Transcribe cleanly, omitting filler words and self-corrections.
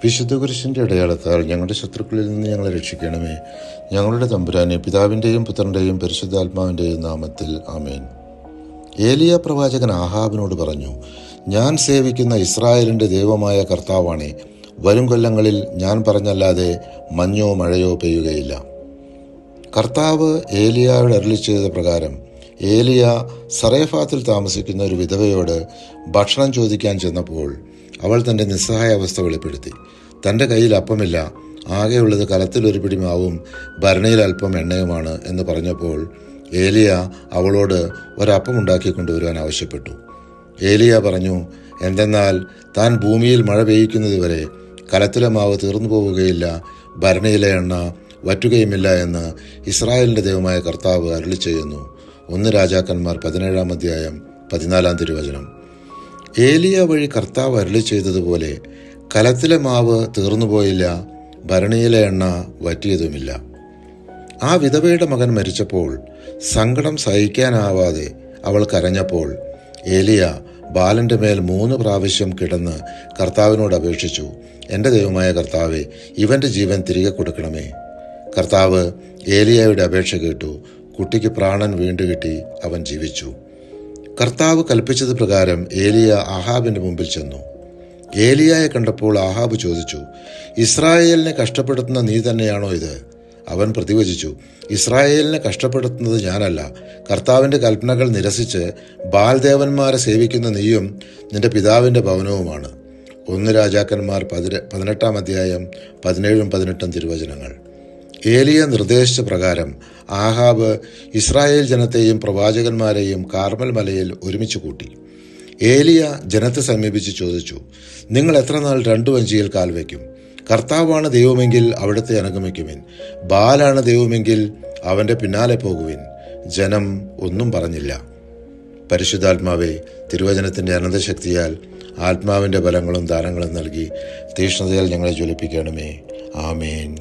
വിശുദ്ധ കുരിശിൻ്റെ അടയാളത്താൽ ഞങ്ങളുടെ ശത്രുക്കളിൽ നിന്ന് ഞങ്ങളെ രക്ഷിക്കണമേ. ഞങ്ങളുടെ തമ്പുരാനെ, പിതാവിൻ്റെയും പുത്രൻ്റെയും പരിശുദ്ധാത്മാവിൻ്റെയും നാമത്തിൽ ആമേൻ. ഏലിയ പ്രവാചകൻ ആഹാബിനോട് പറഞ്ഞു, ഞാൻ സേവിക്കുന്ന ഇസ്രായേലിൻ്റെ ദൈവമായ കർത്താവാണേ, വരും കൊല്ലങ്ങളിൽ ഞാൻ പറഞ്ഞല്ലാതെ മഞ്ഞോ മഴയോ പെയ്യുകയില്ല. കർത്താവ് ഏലിയായോട് അരുളി ചെയ്ത പ്രകാരം ഏലിയ സറേഫാത്തിൽ താമസിക്കുന്ന ഒരു വിധവയോട് ഭക്ഷണം ചോദിക്കാൻ ചെന്നപ്പോൾ അവൾ തൻ്റെ നിസ്സഹായാവസ്ഥ വെളിപ്പെടുത്തി. തൻ്റെ കയ്യിൽ അപ്പമില്ല, ആകെയുള്ളത് കലത്തിലൊരു പിടി മാവും ഭരണിയിൽ അല്പം എണ്ണയുമാണ് എന്ന് പറഞ്ഞപ്പോൾ ഏലിയ അവളോട് ഒരപ്പം ഉണ്ടാക്കി കൊണ്ടുവരുവാൻ ആവശ്യപ്പെട്ടു. ഏലിയ പറഞ്ഞു, എന്തെന്നാൽ താൻ ഭൂമിയിൽ മഴ പെയ്യിക്കുന്നതുവരെ കലത്തിലെ മാവ് തീർന്നു പോവുകയില്ല, ഭരണിയിലെ എണ്ണ വറ്റുകയുമില്ല എന്ന് ഇസ്രായേലിൻ്റെ ദൈവമായ കർത്താവ് അരുളി ചെയ്യുന്നു. 1 രാജാക്കന്മാർ 17-ാം അധ്യായം 14-ാം തിരുവചനം. ഏലിയ വഴി കർത്താവ് അരുളി ചെയ്തതുപോലെ കലത്തിലെ മാവ് തീർന്നുപോയില്ല, ഭരണിയിലെ എണ്ണ വറ്റിയതുമില്ല. ആ വിധവയുടെ മകൻ മരിച്ചപ്പോൾ സങ്കടം സഹിക്കാനാവാതെ അവൾ കരഞ്ഞപ്പോൾ ഏലിയ ബാലൻ്റെ മേൽ 3 പ്രാവശ്യം കിടന്ന് കർത്താവിനോട് അപേക്ഷിച്ചു, എൻ്റെ ദൈവമായ കർത്താവേ, ഇവൻ്റെ ജീവൻ തിരികെ കൊടുക്കണമേ. കർത്താവ് ഏലിയയുടെ അപേക്ഷ കേട്ടു. കുട്ടിക്ക് പ്രാണൻ വീണ്ടുകിട്ടി, അവൻ ജീവിച്ചു. കർത്താവ് കൽപ്പിച്ചത് പ്രകാരം ഏലിയ ആഹാബിൻ്റെ മുമ്പിൽ ചെന്നു. ഏലിയായെ കണ്ടപ്പോൾ ആഹാബ് ചോദിച്ചു, ഇസ്രായേലിനെ കഷ്ടപ്പെടുത്തുന്ന നീ തന്നെയാണോ ഇത്? അവൻ പ്രതിവചിച്ചു, ഇസ്രായേലിനെ കഷ്ടപ്പെടുത്തുന്നത് ഞാനല്ല, കർത്താവിൻ്റെ കൽപ്പനകൾ നിരസിച്ച് ബാൽദേവന്മാരെ സേവിക്കുന്ന നീയും നിന്റെ പിതാവിൻ്റെ ഭവനവുമാണ്. 1 രാജാക്കന്മാർ 18-ാം അധ്യായം 17-18 തിരുവചനങ്ങൾ. ഏലിയ നിർദ്ദേശിച്ച പ്രകാരം ആഹാബ് ഇസ്രായേൽ ജനത്തെയും പ്രവാചകന്മാരെയും കാർമൽ മലയിൽ ഒരുമിച്ച് കൂട്ടി. ഏലിയ ജനത്തെ സമീപിച്ച് ചോദിച്ചു, നിങ്ങൾ എത്ര നാൾ 2 വഞ്ചിയിൽ കാൽ വയ്ക്കും? കർത്താവാണ് ദൈവമെങ്കിൽ അവിടുത്തെ അനുഗമിക്കുവിൻ, ബാലാണ് ദൈവമെങ്കിൽ അവൻ്റെ പിന്നാലെ പോകുവിൻ. ജനം ഒന്നും പറഞ്ഞില്ല. പരിശുദ്ധാത്മാവെ, തിരുവചനത്തിൻ്റെ അനന്തശക്തിയാൽ ആത്മാവിൻ്റെ ബലങ്ങളും ദാനങ്ങളും നൽകി തീഷ്ണതയാൽ ഞങ്ങളെ ജ്വലിപ്പിക്കണമേ. ആമേൻ.